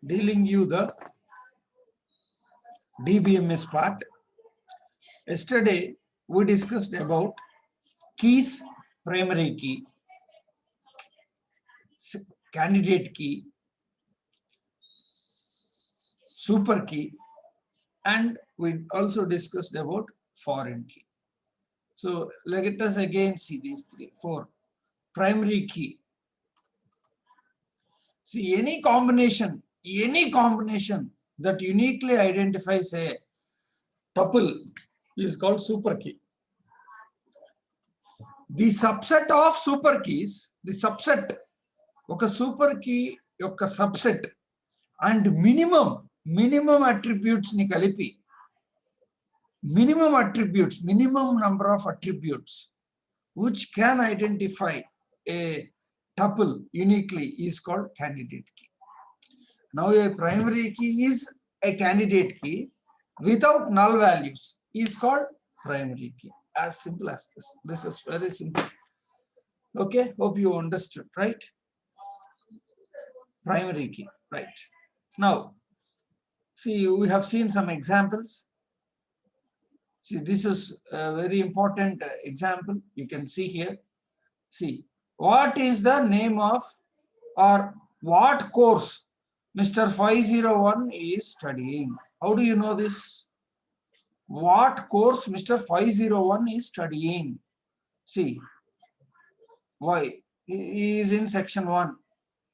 dealing you the DBMS part. Yesterday, we discussed about keys, primary key, candidate key, super key, and we also discussed about foreign key. So let us again see these four. Primary key. See, any combination that uniquely identifies a tuple is called super key. The subset of super keys, the subset, oka super key yokka subset and minimum attributes ni kalipi, minimum number of attributes which can identify a tuple uniquely is called candidate key. Now a primary key is a candidate key without null values is called primary key. As simple as this. This is very simple. Okay, hope you understood, right? Primary key, right? Now, see, we have seen some examples. See, this is a very important example. You can see here. See, what is the name of or what course Mr. 501 is studying? How do you know this? What course Mr. 501 is studying? See, why? He is in section 1.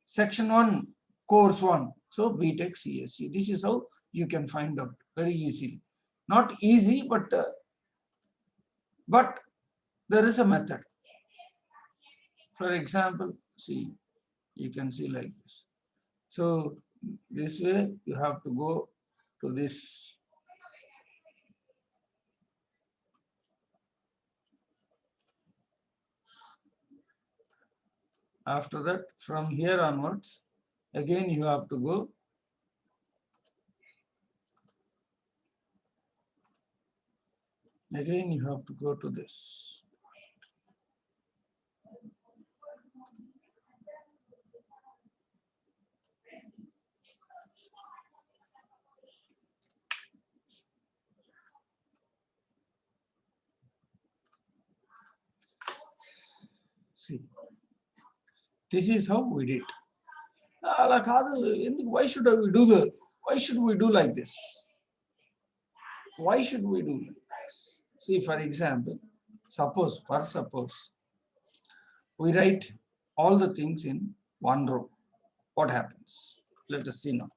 Section 1, course 1. So, BTech CSC. This is how you can find out very easily. Not easy, but there is a method. For example, see, you can see like this. So, this way you have to go to this. After that, from here onwards, again you have to go. Again you have to go to this. See, this is how we did. Why should we do like this? Why should we do this? See, for example, suppose we write all the things in one row. What happens? Let us see now.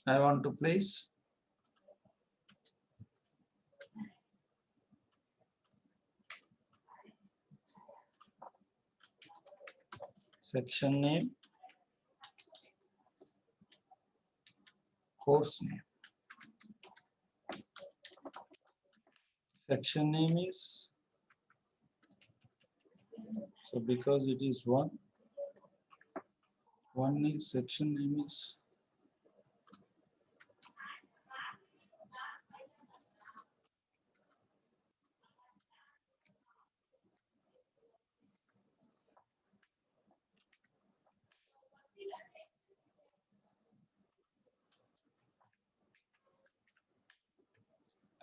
I want to place section name, course name. Section name is, so because it is one is section name is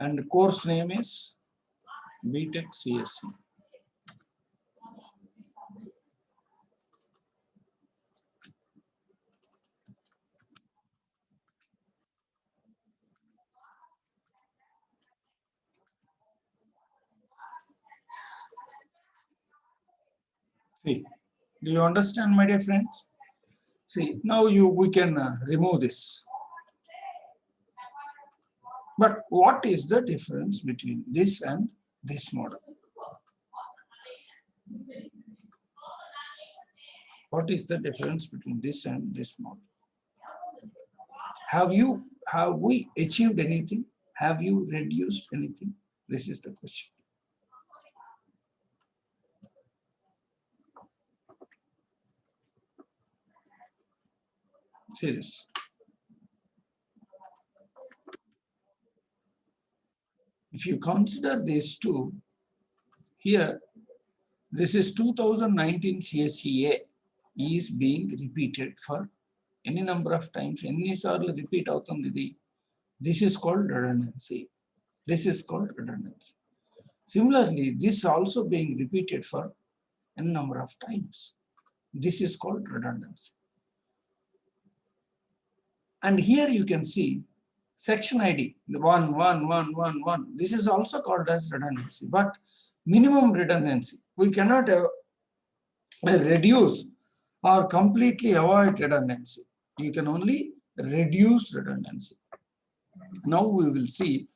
and course name is BTech CSC. See, do you understand, my dear friends? See, now we can remove this. But what is the difference between this and this model? What is the difference between this and this model? Have we achieved anything? Have you reduced anything? This is the question. Serious. If you consider these two, here This is 2019 CSEA is being repeated for any number of times. Any sarlu repeat avutundi idi. This is called redundancy. This is called redundancy. Similarly, this also being repeated for a number of times. This is called redundancy. And here you can see section ID, the 11111. This is also called as redundancy, but minimum redundancy. We cannot reduce or completely avoid redundancy. You can only reduce redundancy. Now we will see,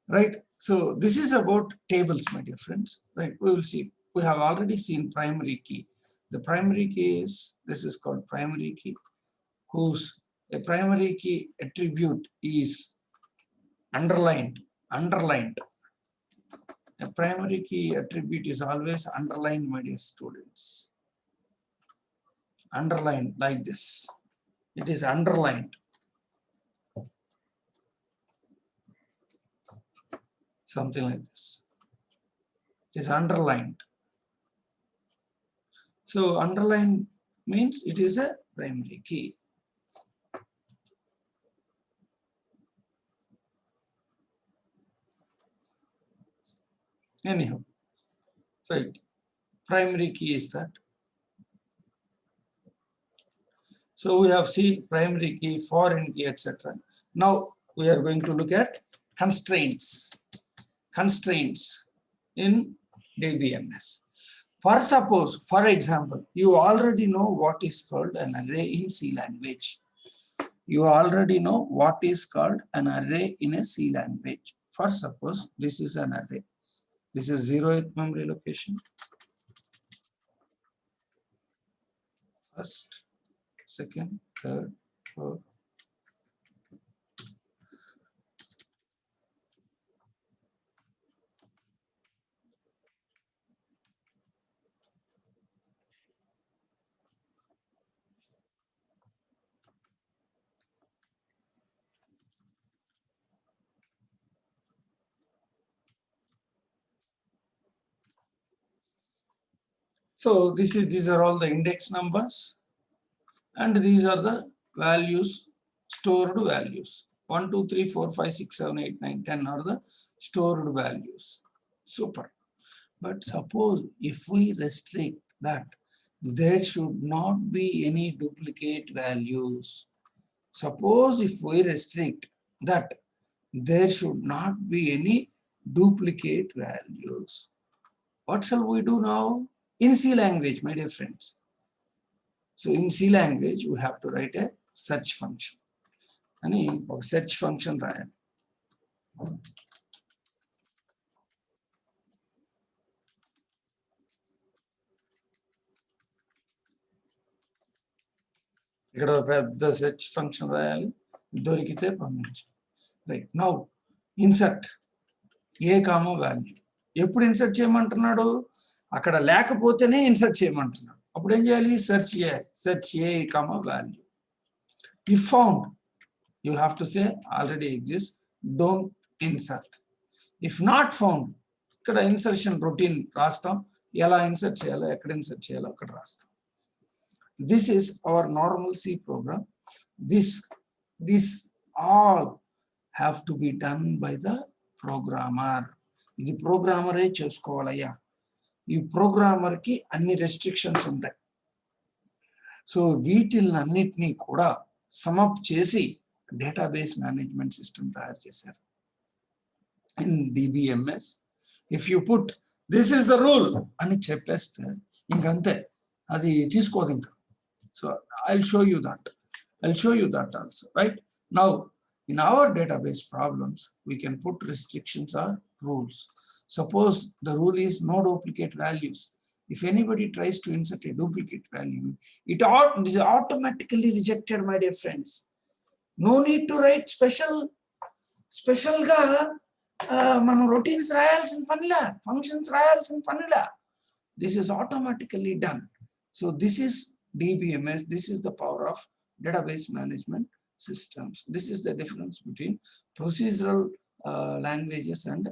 right? So this is about tables, my dear friends, right? We will see. We have already seen primary key. The primary key is, this is called primary key, whose a primary key attribute is underlined. A primary key attribute is always underlined, my dear students. Underlined like this. It is underlined. Something like this. It is underlined. So underlined means it is a primary key. Anyhow, right, primary key is that. So we have seen primary key, foreign key, etc. Now we are going to look at constraints in DBMS. For example, you already know what is called an array in C language. You already know what is called an array in a C language. For suppose this is an array. This is 0th memory location. First, second, third, fourth. So these are all the index numbers, and these are the values, stored values. 1, 2, 3, 4, 5, 6, 7, 8, 9, 10 are the stored values. Super. But suppose if we restrict that there should not be any duplicate values. Suppose if we restrict that there should not be any duplicate values. What shall we do now? In C language, my dear friends. So in C language, we have to write a search function. And search function రాయాలి. ఇక్కడ పెద్ద search function రాయాలి, దొరికితే పంపించాలి. Right, now insert ఏ comma value. ఎప్పుడు insert చేయమంటున్నాడు? అక్కడ లేకపోతేనే ఇన్సర్ట్ చేయమంటున్నాడు. అప్పుడు ఏం చేయాలి? సెర్చ్ చేయాలి. Search A comma value. If found, you have to say already exist, don't insert. If not found, ఇక్కడ ఇన్సర్షన్ రొటీన్ రాస్తాం. ఎలా ఇన్సర్ట్ చేయాలో, ఎక్కడ ఇన్సర్ట్ చేయాలో అక్కడ రాస్తాం. This is our normal C program. This all have to be done by the programmer. ఇది ప్రోగ్రామరే చేసుకోవాలయ్యా. ఈ ప్రోగ్రామర్ కి అన్ని రెస్ట్రిక్షన్స్ ఉంటాయి. సో వీటిలన్నిటినీ కూడా సమప్ చేసి డేటాబేస్ మేనేజ్మెంట్ సిస్టమ్ తయారు చేశారు in DBMS. If you put this is the rule అని చెప్పేస్తే ఇంకంతే, అది తీసుకోదు ఇంకా. So I'll show you that. Also, right? Now, in our database problems, we can put restrictions or rules. Suppose the rule is no duplicate values. If anybody tries to insert a duplicate value, it is automatically rejected, my dear friends. No need to write special ga మనం routines రాయాల్సిన పనిలా, functions రాయాల్సిన పనిలా. This is automatically done. So this is DBMS. This is the power of database management systems. This is the difference between procedural languages and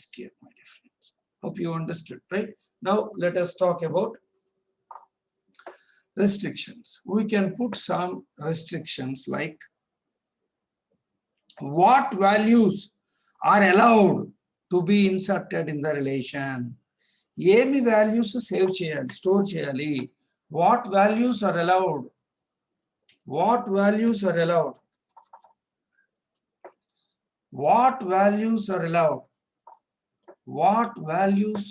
SQL, my dear friends. Hope you understood, right? Now let us talk about restrictions. We can put some restrictions like what values are allowed to be inserted in the relation. ఏమి values save చేయాలి, store చేయాలి, what values are allowed, what values are allowed, what values are allowed, what values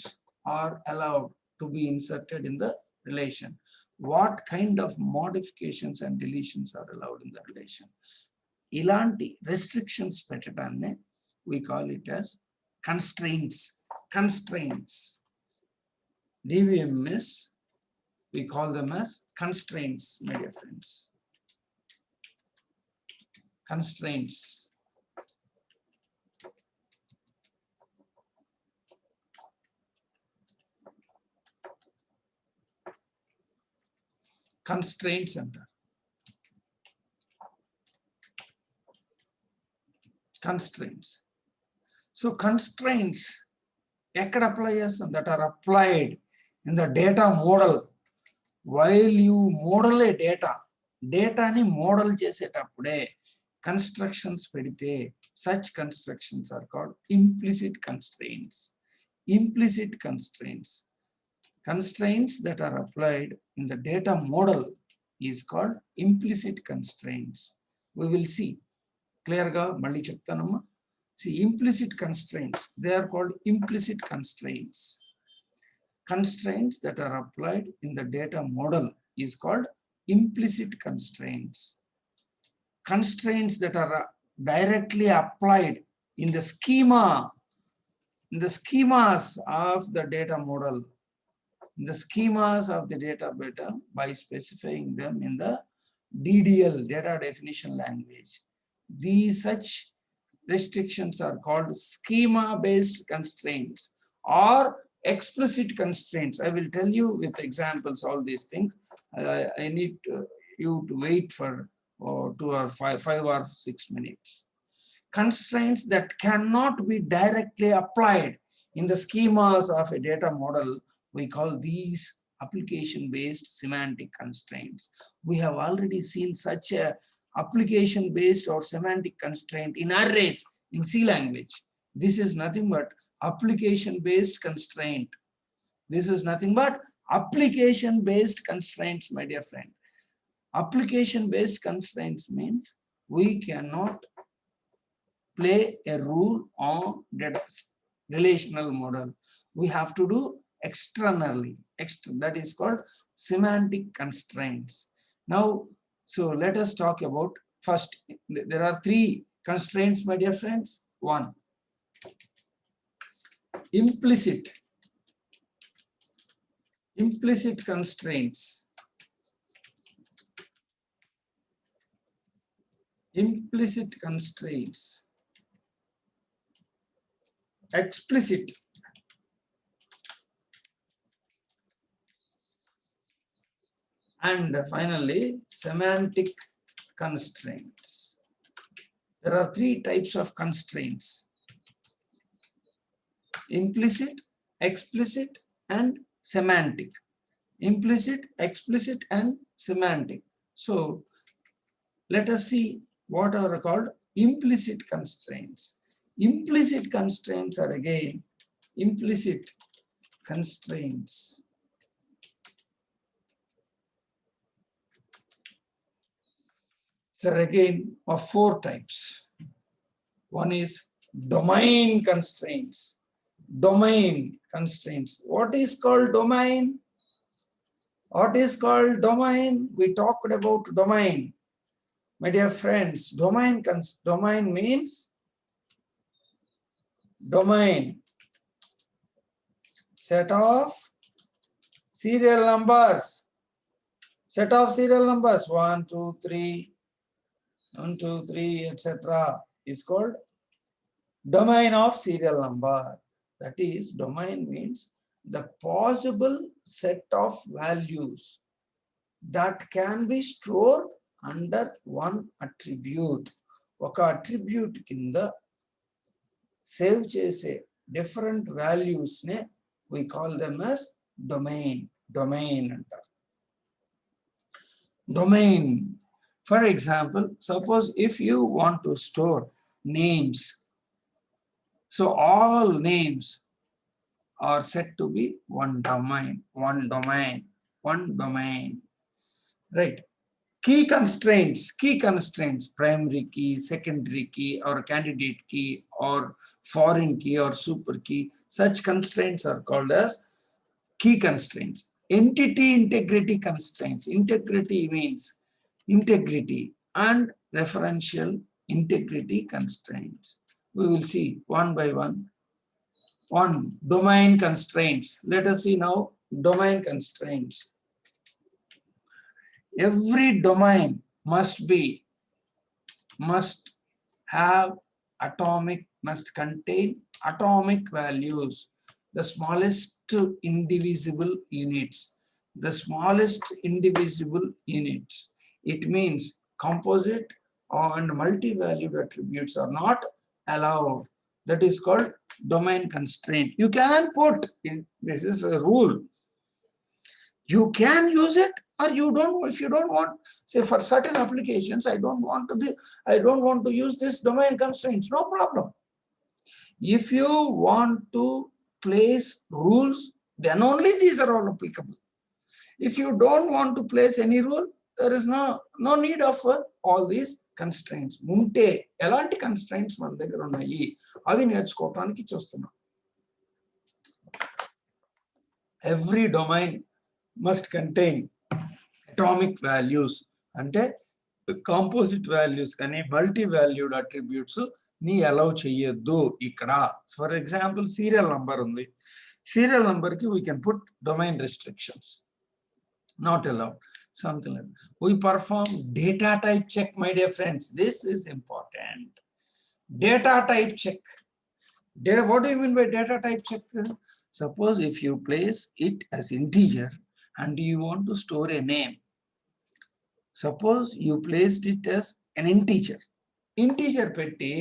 are allowed to be inserted in the relation, what kind of modifications and deletions are allowed in the relation. ఇలాంటి restrictions పెట్టడాన్ని we call it as constraints. Constraints. DVMS, we call them as constraints, my dear friends. Constraints. Constraints అంటారు. Constraints. So constraints ఎక్కడ apply చేస్తాం? That are applied in the data model. While you model a డేటాని model చేసేటప్పుడే constructions పెడితే such constructions are called implicit constraints. Implicit constraints. Constraints that are applied in the data model is called implicit constraints. We will see. Clear ga malli cheptanamma. See, implicit constraints, they are called implicit constraints. Constraints that are applied in the data model is called implicit constraints. Constraints that are directly applied in the schema, in the schemas of the data model, in the schemas of the data by specifying them in the DDL, data definition language. These such restrictions are called schema-based constraints or explicit constraints. I will tell you with examples all these things. I need you to wait for 2 or 5 or 6 minutes. Constraints that cannot be directly applied in the schemas of a data model, we call these application-based semantic constraints. We have already seen such a application-based or semantic constraint in arrays in C language. This is nothing but application-based constraint. This is nothing but application-based constraints, my dear friend. Application-based constraints means we cannot play a role on data relational model. We have to do externally. That is called semantic constraints. Now, so let us talk about first. There are 3 constraints, my dear friends. 1, implicit constraints. Implicit constraints. Explicit. And finally, semantic constraints. There are 3 types of constraints: implicit, explicit, and semantic. Implicit, explicit, and semantic. So let us see what are called implicit constraints. Implicit constraints are again implicit constraints. There are again of 4 types. One is domain constraints. Domain constraints. What is called domain? What is called domain? We talked about domain. My dear friends, domain means domain set of serial numbers. Set of serial numbers 1, 2, 3. 1, 2, 3, etc. is called domain of serial number. That is, domain means the possible set of values that can be stored under one attribute. ఒక attribute కింద save చేసే different values నే We call them as domain. Domain. Domain. For example, suppose if you want to store names, so all names are said to be one domain, right? Key constraints, primary key, secondary key, or candidate key, or foreign key, or super key. Such constraints are called as key constraints. Entity integrity constraints. Integrity means integrity and referential integrity constraints. We will see one by one. One, domain constraints. Let us see now domain constraints. Every domain must contain atomic values, the smallest indivisible units. The smallest indivisible units. It means composite and multi-valued attributes are not allowed. That is called domain constraint. You can put, this is a rule. You can use it or you don't. If you don't want, say for certain applications, I don't want to use this domain constraints, no problem. If you want to place rules, then only these are all applicable. If you don't want to place any rule, there is no need of all these constraints. Munte elanti constraints మన దగ్గర ఉన్నాయి అవి నేర్చుకోవడానికి చూస్తున్నాం. Every domain must contain atomic values అంటే composite values కానీ multi-valued attributes ని allow చేయొద్దు ఇక్కడ. For example, serial number ఉంది. Serial number కి we can put domain restrictions. Not allowed. Something like that. We perform data type check, my dear friends. This is important. Data type check. What do you mean by data type check? Suppose if you place it as integer and you want to store a name. Suppose you placed it as an integer. Integer petti.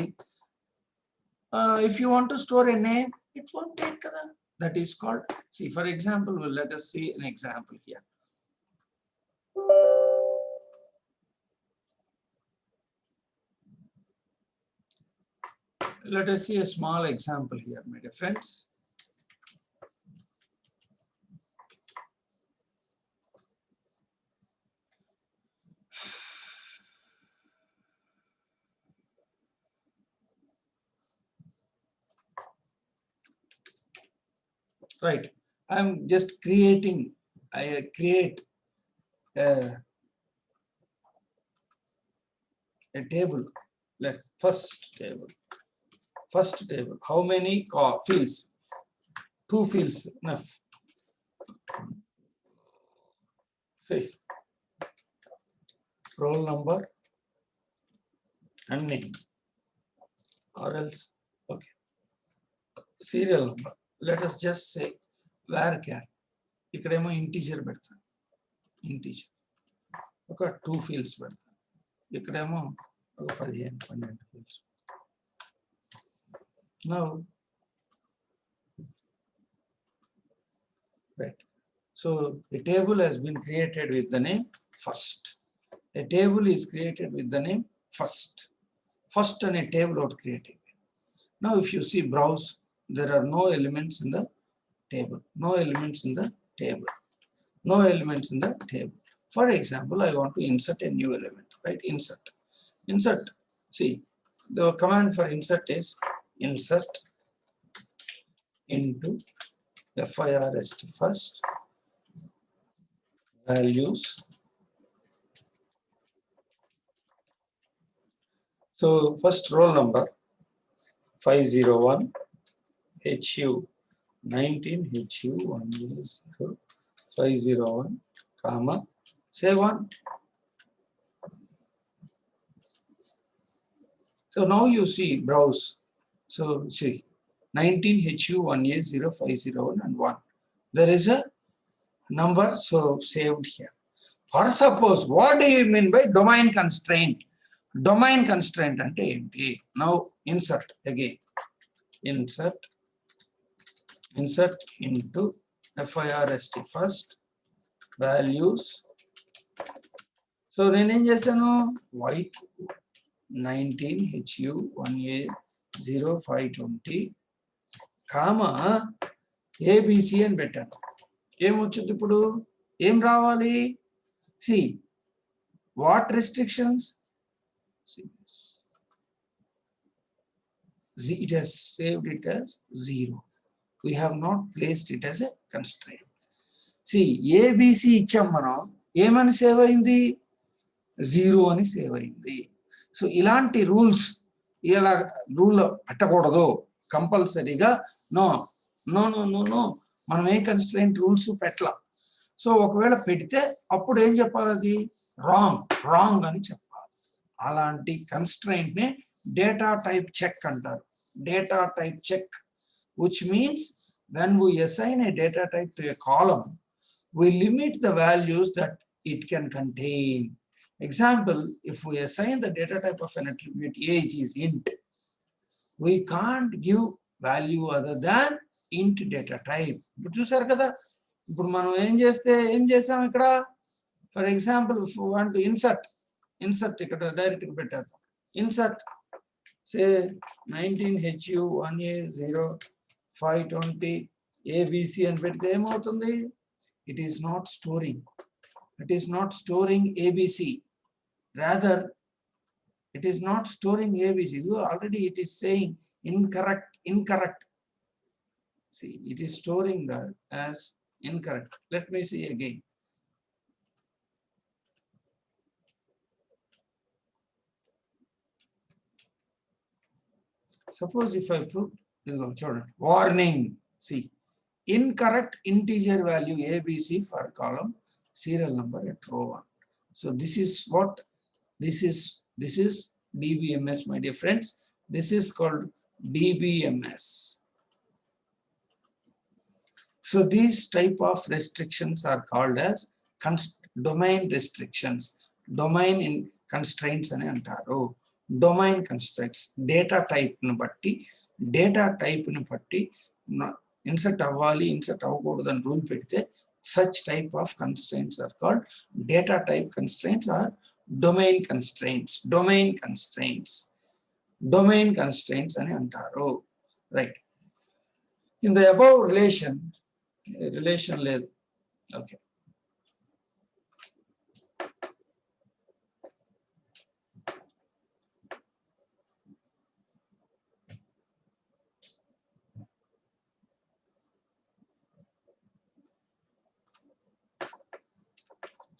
If you want to store a name, it won't take. That is called. See, for example, let us see an example here. Let us see a small example here, my dear friends. Right, I'm just creating. I create a table. First table. How many fields? 2 fields enough. Okay. Roll number and name, or else okay. Serial number. Let us just say varchar. Ikkademo integer pedtanu. Integer. Okay, 2 fields pedtanu. Ikkademo 15 fields. Now, right. So a table has been created with the name first. A table is created with the name first. First and a table out creating. Now, if you see browse, there are no elements in the table. No elements in the table. No elements in the table. For example, I want to insert a new element. Right? Insert. Insert. See, the command for insert is insert into FIRST first values. So first roll number 501 HU 19 HU 1 501 comma say 1. So now you see browse. So see 19 HU 1A0501 and 1. There is a number so saved here. Or suppose, what do you mean by domain constraint? Domain constraint ante enti. Now insert again. Insert insert into FIRST first values. So నేనేం చేశాను white 19 HU 1A 0520 comma ABC అని పెట్టాను. ఏమొచ్చింది ఇప్పుడు? ఏం రావాలి? See what restrictions? See, it has saved it as 0. We have not placed it as a constraint. See ABC ఇచ్చాం మనం, ఏమని సేవ్ అయింది? 0 అని సేవ్ అయింది. సో ఇలాంటి రూల్స్ ఇలా రూల్ పెట్టకూడదు కంపల్సరీగా. No no no no no మనం ఏ కన్స్ట్రెయింట్ రూల్స్ పెట్టలా. సో ఒకవేళ పెడితే అప్పుడు ఏం చెప్పాలి? అది రాంగ్ అని చెప్పాలి. అలాంటి కన్స్ట్రెయింట్ ని డేటా టైప్ చెక్ అంటారు. Data type check, which means when we assign a data type to a column, we limit the values that it can contain. Example, if we assign the data type of an attribute age is int, we can't give value other than int data type. ఇప్పుడు చూసారు కదా, ఇప్పుడు మనం ఏం చేసాం ఇక్కడ? For example if we want to insert ఇక్కడ direct గా పెట్టేద్దాం. Insert say 19 HU 1A 0520 ABC అని పెడితే ఏమవుతుంది? It is not storing ABC. Rather, it is not storing ABC. Already it is saying incorrect. See, it is storing that as incorrect. Let me see again. Suppose if I put warning, see, incorrect integer value ABC for column serial number at row 1. So this is what this is DBMS, my dear friends. This is called DBMS. So these type of restrictions are called as domain restrictions. Domain in constraints అని అంటారు. Domain constructs data type ని బట్టి insert అవ్వాలి, insert అవ్వకూడదు అని rule పెడితే such type of constraints are called data type constraints or domain constraints అని అంటారు. Right. In the above relation లేదు. Okay.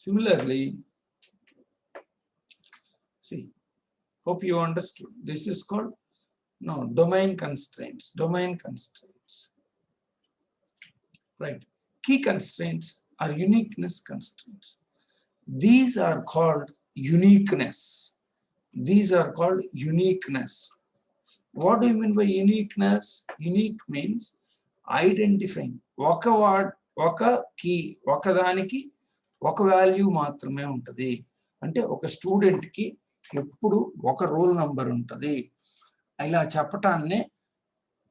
Similarly, see, hope you understood. This is called domain constraints. Right. Key constraints are uniqueness constraints. These are called uniqueness. What do you mean by uniqueness? Unique means identifying. ఒక key, ఒకదానికి ఒక value మాత్రమే ఉంటుంది. అంటే ఒక student కి ఎప్పుడు ఒక రోల్ నంబర్ ఉంటుంది. ఇలా చెప్పటాన్నే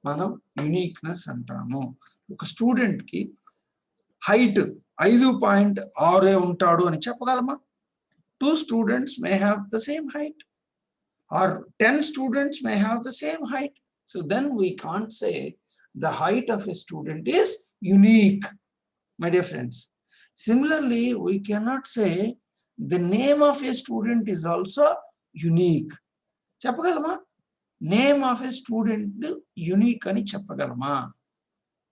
మనం యూనిక్నెస్ అంటాము. ఒక స్టూడెంట్ కి హైట్ 5.6 ఉంటాడు అని చెప్పగలమా? 2 students may have the same height or 10 students may have the same height. So then we can't say the height of a student is unique, my dear friends. Similarly, we cannot say the name of a student is also unique. చెప్పగలమా? Name of a student unique అని చెప్పగలమా?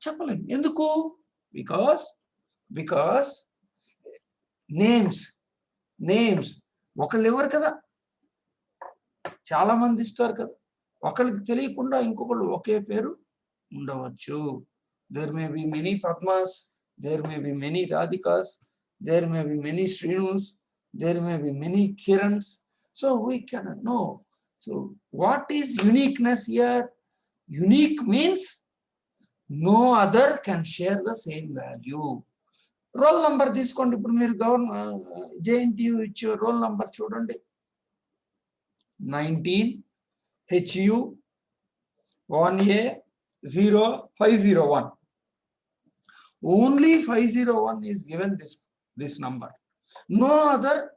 చెప్పలేం. ఎందుకు? Because names ఒకళ్ళు ఎవరు కదా, చాలా మంది ఇస్తారు కదా. ఒకరికి తెలియకుండా ఇంకొకళ్ళు ఒకే పేరు ఉండవచ్చు. There may be many Padmas, there may be many Radhikas, there may be many Srinus, there may be many Kirans. So we cannot know. So what is uniqueness here? Unique means no other can share the same value. Roll number తీసుకోండి. ఇప్పుడు మీరు JNTU ఇచ్చే roll number చూడండి, 19 HU 1A 0501. Only 501 is given this number. No other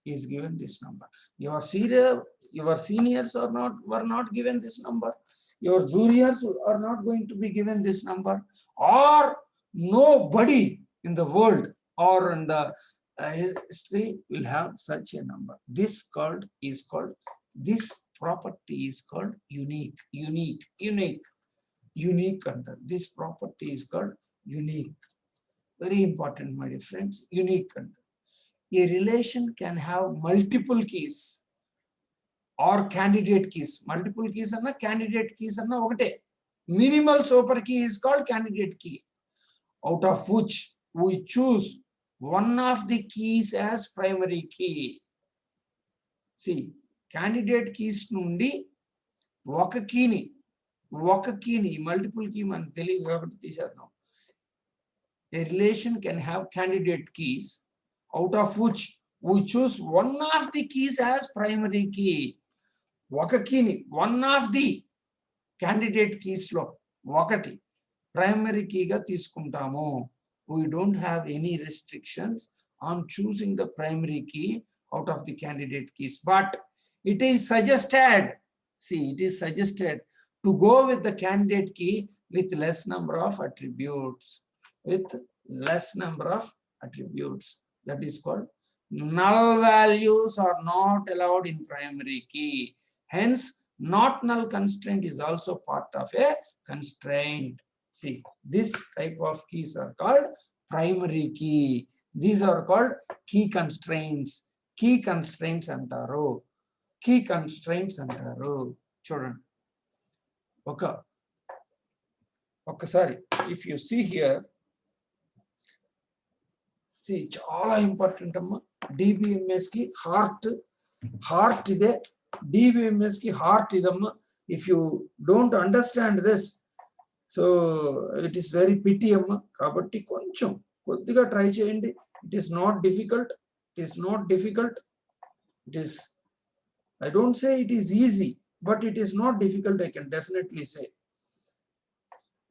is given this number. Your seniors were not given this number. Your juniors are not going to be given this number, or nobody in the world or in the history will have such a number. This property is called unique. Under this property is called unique. Very important, my dear friends. Unique under. A relation can have multiple keys or candidate keys. Multiple keys and candidate keys and okate. Minimal super key is called candidate key, out of which we choose one of the keys as primary key. See, candidate keys nundi oka key ni multiple key man teliyadu kabatti teeseddam. A relation can have candidate keys, out of which we choose one of the keys as primary key. Oka key ni one of the candidate keys lo okati primary key ga తీసుకుంటాము. We don't have any restrictions on choosing the primary key out of the candidate keys, but it is suggested, see, it is suggested to go with the candidate key with less number of attributes. With less number of attributes. That is called null values are not allowed in primary key. Hence, not null constraint is also part of a constraint. See, this type of keys are called primary key. These are called key constraints. Key constraints antaru. Key constraints antaru. Children. Okay. Okay, sorry. If you see here, see, chala important amma. DBMS ki heart ide. DBMS ki heart idamma. If you don't understand this, so it is very pity amma. Kabatti koncham koddiga try cheyandi. It is not difficult. It is not difficult. It is, I don't say it is easy, but it is not difficult, I can definitely say.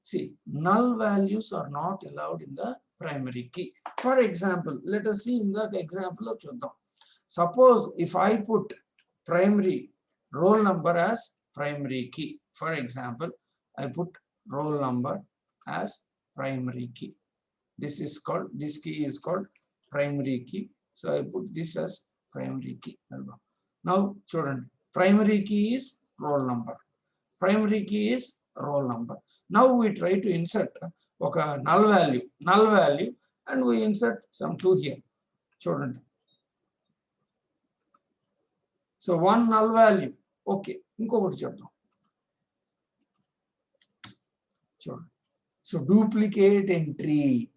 See, null values are not allowed in the primary key. For example, let us see in the example of Chodam. Suppose if I put primary roll number as primary key. For example, I put roll number as primary key. This key is called primary key. So I put this as primary key. Now, children, primary key is roll number. Primary key is roll number. Now we try to insert a null value, and we insert some 2 here. Children. So one null value. Okay. So duplicate entry.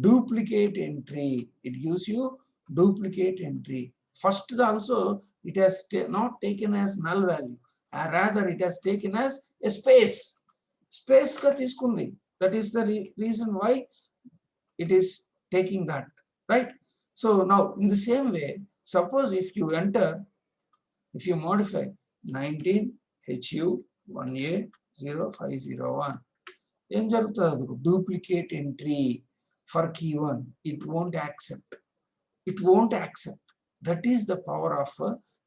Duplicate entry. It gives you duplicate entry. First also, it has not taken as null value. Rather, it has taken as a space. Space ka tiskundi. That is the reason why it is taking that. Right? So now, in the same way, suppose if you modify 19HU1A0501, duplicate entry for key 1, it won't accept. It won't accept. That is the power of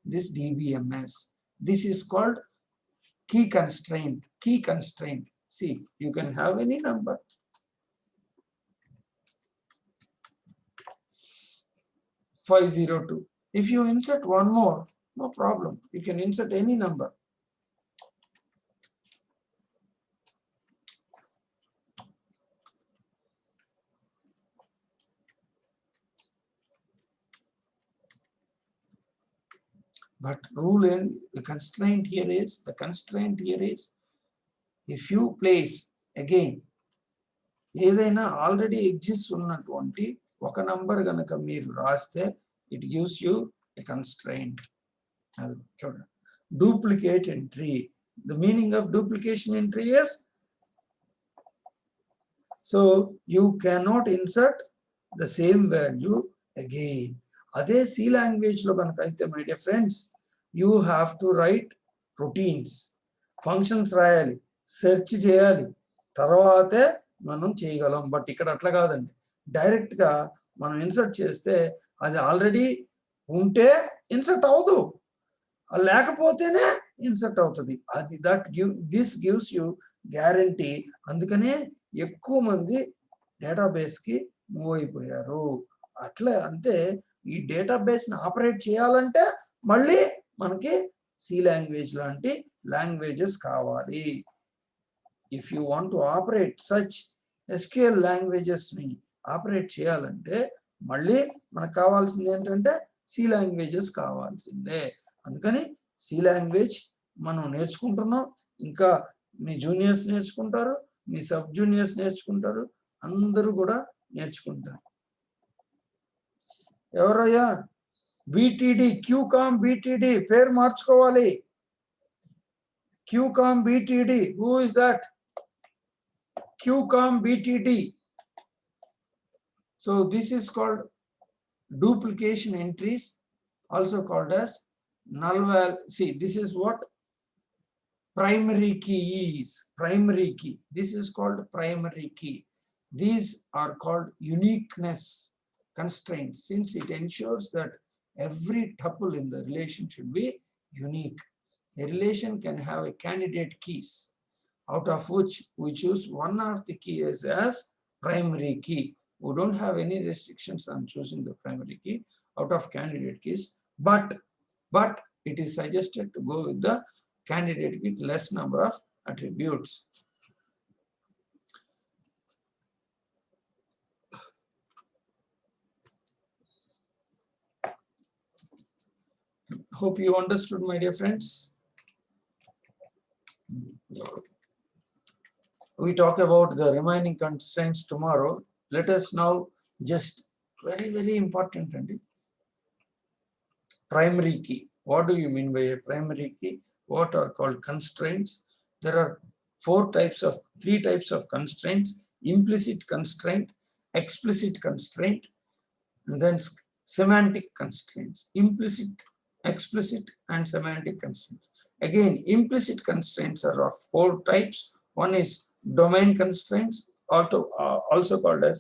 this DBMS. This is called key constraint. Key constraint. See, you can have any number. (502). If you insert one more, no problem. You can insert any number. But the constraint here is, if you place again, ఏదైనా already exists ఉన్నటువంటి ఒక number గనక మీరు రాస్తే, it gives you a constraint. చూడండి, duplicate entry. The meaning of duplication entry is, so you cannot insert the same value again. అదే C language లో కనుక అయితే, my dear friends, you have to write routines, functions రాయాలి, search చేయాలి, తర్వాతే మనం చేయగలం. బట్ ఇక్కడ అట్లా కాదండి, డైరెక్ట్ గా మనం ఇన్సర్ట్ చేస్తే అది ఆల్రెడీ ఉంటే ఇన్సర్ట్ అవ్వదు, లేకపోతేనే ఇన్సర్ట్ అవుతుంది. అది దిస్ గివ్స్ యూ గ్యారంటీ. అందుకనే ఎక్కువ మంది డేటాబేస్ కి మూవ్ అయిపోయారు. అట్లా అంతే, ఈ డేటాబేస్ ని ఆపరేట్ చేయాలంటే మళ్ళీ మనకి సి లాంగ్వేజ్ లాంటి లాంగ్వేజెస్ కావాలి. If you want to operate such SQL languages ని ఆపరేట్ చేయాలంటే మళ్ళీ మనకు కావాల్సింది ఏంటంటే సి లాంగ్వేజెస్ కావాల్సిందే. అందుకని సి లాంగ్వేజ్ మనం నేర్చుకుంటున్నాం. ఇంకా మీ జూనియర్స్ నేర్చుకుంటారు, మీ సబ్ జూనియర్స్ నేర్చుకుంటారు, అందరూ కూడా నేర్చుకుంటారు. ఎవరయ్యా? బీటీడి, క్యూకామ్ బీటీడి పేరు మార్చుకోవాలి. QCOM BTD, who is that? QCOM BTD. So this is called duplication entries, also called as null val. See, this is what primary key is. Primary key. This is called primary key. These are called uniqueness constraints, since it ensures that every tuple in the relation should be unique. A relation can have a candidate keys, out of which we choose one of the keys as primary key. We don't have any restrictions on choosing the primary key out of candidate keys, but it is suggested to go with the candidate with less number of attributes. Hope you understood, my dear friends. We talk about the remaining constraints tomorrow. Let us now just very important and primary key. What do you mean by a primary key? What are called constraints? There are three types of constraints: implicit constraint, explicit constraint, and then semantic constraints. Implicit, explicit, and semantic constraints. Again, implicit constraints are of 4 types. One is domain constraints, also called as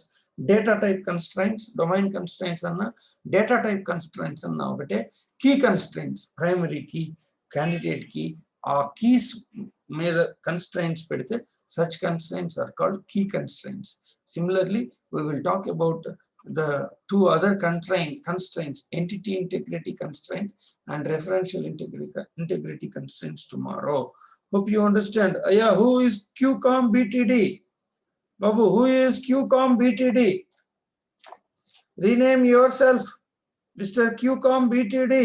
data type constraints. Domain constraints and data type constraints and now key constraints, primary key, candidate key, keys made constraints. Such constraints are called key constraints. Similarly, we will talk about the 2 other constraints, entity integrity constraint and referential integrity constraints tomorrow. Hope you understand. Yeah, who is QCOM BTD? Babu, who is QCOM BTD? Rename yourself, Mr. QCOM BTD.